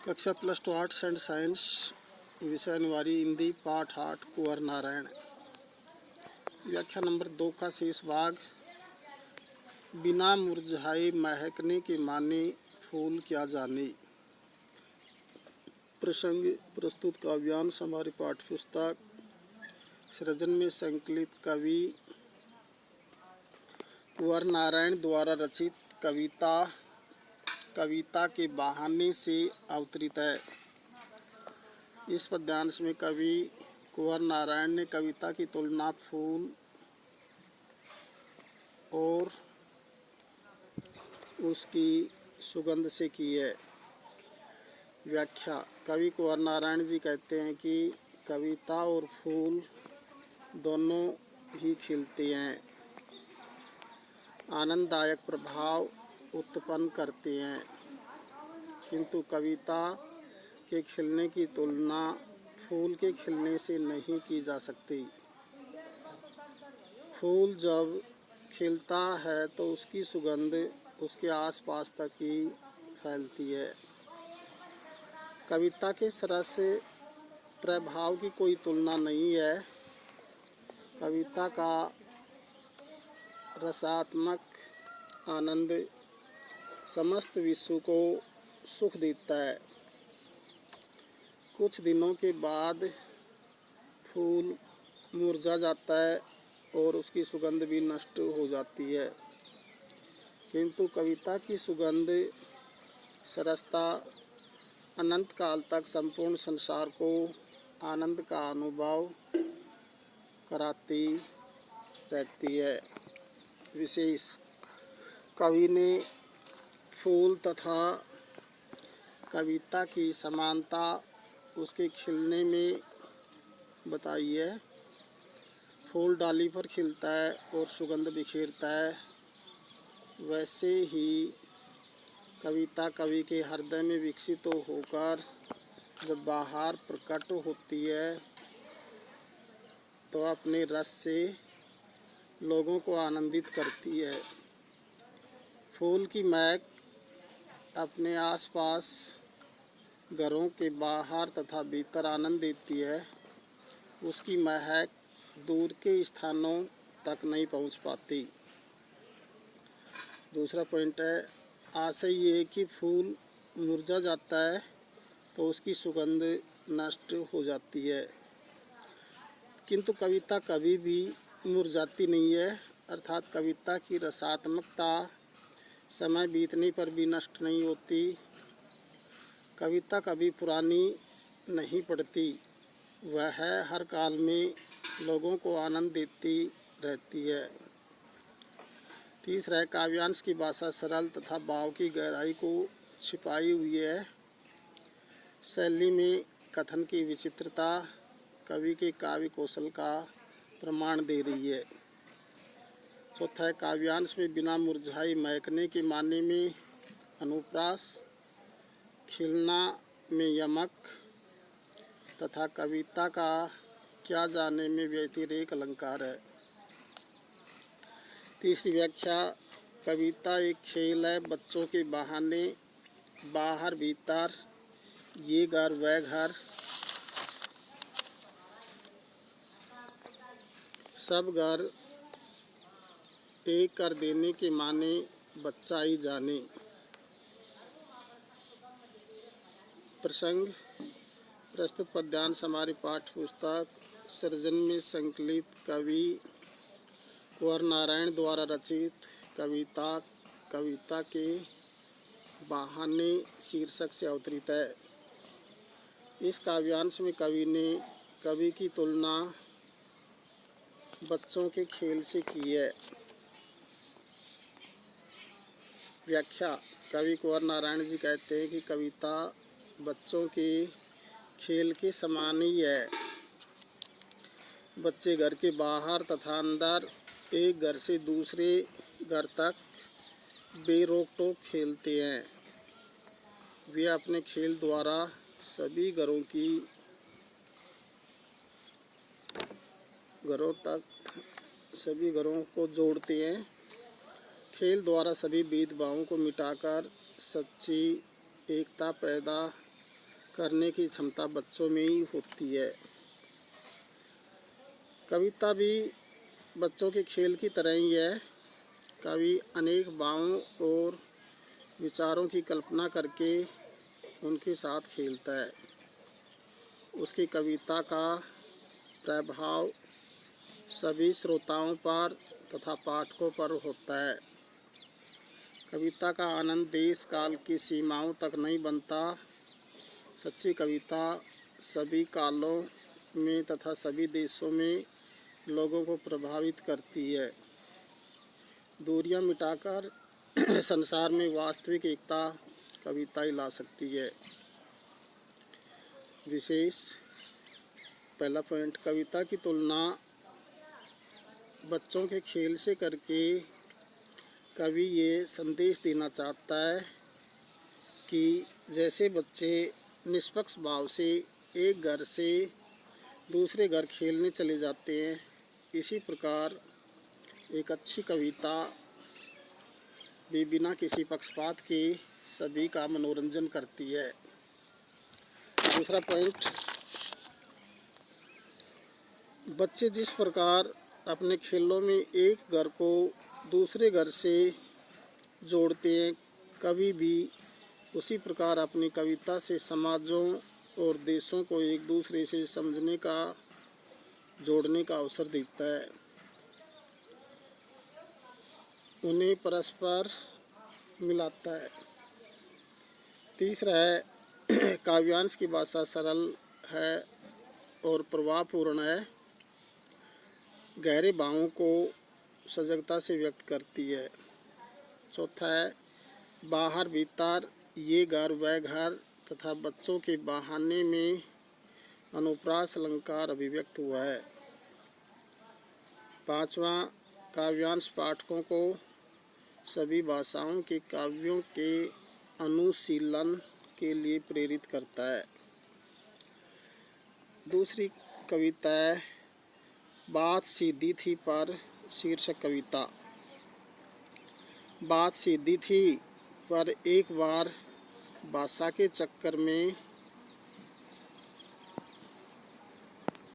कक्षा +2 arts and science विषय अनिवार्य हिंदी पाठ 8 कुंवर नारायण। व्याख्या नंबर 2 का शेष भाग। बिना मुरझाए महकने के माने फूल क्या जाने। प्रसंग प्रस्तुत काव्यांश हमारी पाठ्य पुस्तक सृजन में संकलित कवि कुंवर नारायण द्वारा रचित कविता के बहाने से अवतरित है। इस पद्यांश में कवि कुंवर नारायण ने कविता की तुलना फूल और उसकी सुगंध से की है। व्याख्या। कवि कुंवर नारायण जी कहते हैं कि कविता और फूल दोनों ही खिलते हैं, आनंददायक प्रभाव उत्पन्न करते हैं, किंतु कविता के खिलने की तुलना फूल के खिलने से नहीं की जा सकती। फूल जब खिलता है तो उसकी सुगंध उसके आसपास तक ही फैलती है। कविता के सरस प्रभाव की कोई तुलना नहीं है। कविता का रसात्मक आनंद समस्त विश्व को सुख देता है। कुछ दिनों के बाद फूल मुरझा जाता है और उसकी सुगंध भी नष्ट हो जाती है, किंतु कविता की सुगंध सरसता अनंत काल तक संपूर्ण संसार को आनंद का अनुभव कराती रहती है। विशेष कवि ने फूल तथा कविता की समानता उसके खिलने में बताई है। फूल डाली पर खिलता है और सुगंध बिखेरता है, वैसे ही कविता कवि के हृदय में विकसित होकर जब बाहर प्रकट होती है तो अपने रस से लोगों को आनंदित करती है। फूल की महक अपने आसपास घरों के बाहर तथा भीतर आनंद देती है। उसकी महक दूर के स्थानों तक नहीं पहुंच पाती। दूसरा पॉइंट है, आशय ये है कि फूल मुरझा जाता है तो उसकी सुगंध नष्ट हो जाती है, किंतु कविता कभी भी मुरझाती नहीं है, अर्थात कविता की रसात्मकता समय बीतने पर भी नष्ट नहीं होती। कविता कभी पुरानी नहीं पड़ती, वह हर काल में लोगों को आनंद देती रहती है। तीसरा है, काव्यांश की भाषा सरल तथा भाव की गहराई को छिपाई हुई है। शैली में कथन की विचित्रता कवि के काव्य कौशल का प्रमाण दे रही है। चौथा है, काव्यांश में बिना मुरझाई महकने के माने में अनुप्रास, खिलना में यमक तथा कविता का क्या जाने में व्यतिरेक अलंकार है। तीसरी व्याख्या, कविता एक खेल है, बच्चों के बहाने बाहर भीतर ये घर वह घर सब घर एक कर देने के माने बच्चा ही जाने। प्रसंग प्रस्तुत पद्यांश हमारी पाठ्य पुस्तक सृजन में संकलित कवि कुंवर नारायण द्वारा रचित कविता के बहाने शीर्षक से अवतरित है। इस काव्यांश में कवि की तुलना बच्चों के खेल से की है। व्याख्या। कवि कुंवर नारायण जी कहते हैं कि कविता बच्चों के खेल के समान ही है। बच्चे घर के बाहर तथा अंदर एक घर से दूसरे घर तक बेरोक टोक खेलते हैं। वे अपने खेल द्वारा सभी घरों को जोड़ते हैं। खेल द्वारा सभी भेदभावों को मिटाकर सच्ची एकता पैदा करने की क्षमता बच्चों में ही होती है। कविता भी बच्चों के खेल की तरह ही है। कवि अनेक भावों और विचारों की कल्पना करके उनके साथ खेलता है। उसकी कविता का प्रभाव सभी श्रोताओं पर तथा पाठकों पर होता है। कविता का आनंद देश काल की सीमाओं तक नहीं बनता। सच्ची कविता सभी कालों में तथा सभी देशों में लोगों को प्रभावित करती है। दूरियां मिटाकर संसार में वास्तविक एकता कविता ही ला सकती है। विशेष पहला पॉइंट, कविता की तुलना बच्चों के खेल से करके कवि ये संदेश देना चाहता है कि जैसे बच्चे निष्पक्ष भाव से एक घर से दूसरे घर खेलने चले जाते हैं, इसी प्रकार एक अच्छी कविता भी बिना किसी पक्षपात के सभी का मनोरंजन करती है। दूसरा पॉइंट, बच्चे जिस प्रकार अपने खेलों में एक घर को दूसरे घर से जोड़ते हैं, कवि भी उसी प्रकार अपनी कविता से समाजों और देशों को एक दूसरे से समझने का, जोड़ने का अवसर देता है। उन्हें परस्पर मिलाता है। तीसरा है, काव्यांश की भाषा सरल है और प्रभावपूर्ण है, गहरे भावों को सजगता से व्यक्त करती है। चौथा है, बाहर भीतर, ये घर वह घर तथा बच्चों के बहाने में अनुप्रास अलंकार अभिव्यक्त हुआ है। पांचवा, काव्यांश पाठकों को सभी भाषाओं के काव्यों के अनुशीलन के लिए प्रेरित करता है। दूसरी कविता है, बात सीधी थी पर शीर्षक कविता। बात सीधी थी पर एक बार भाषा के चक्कर में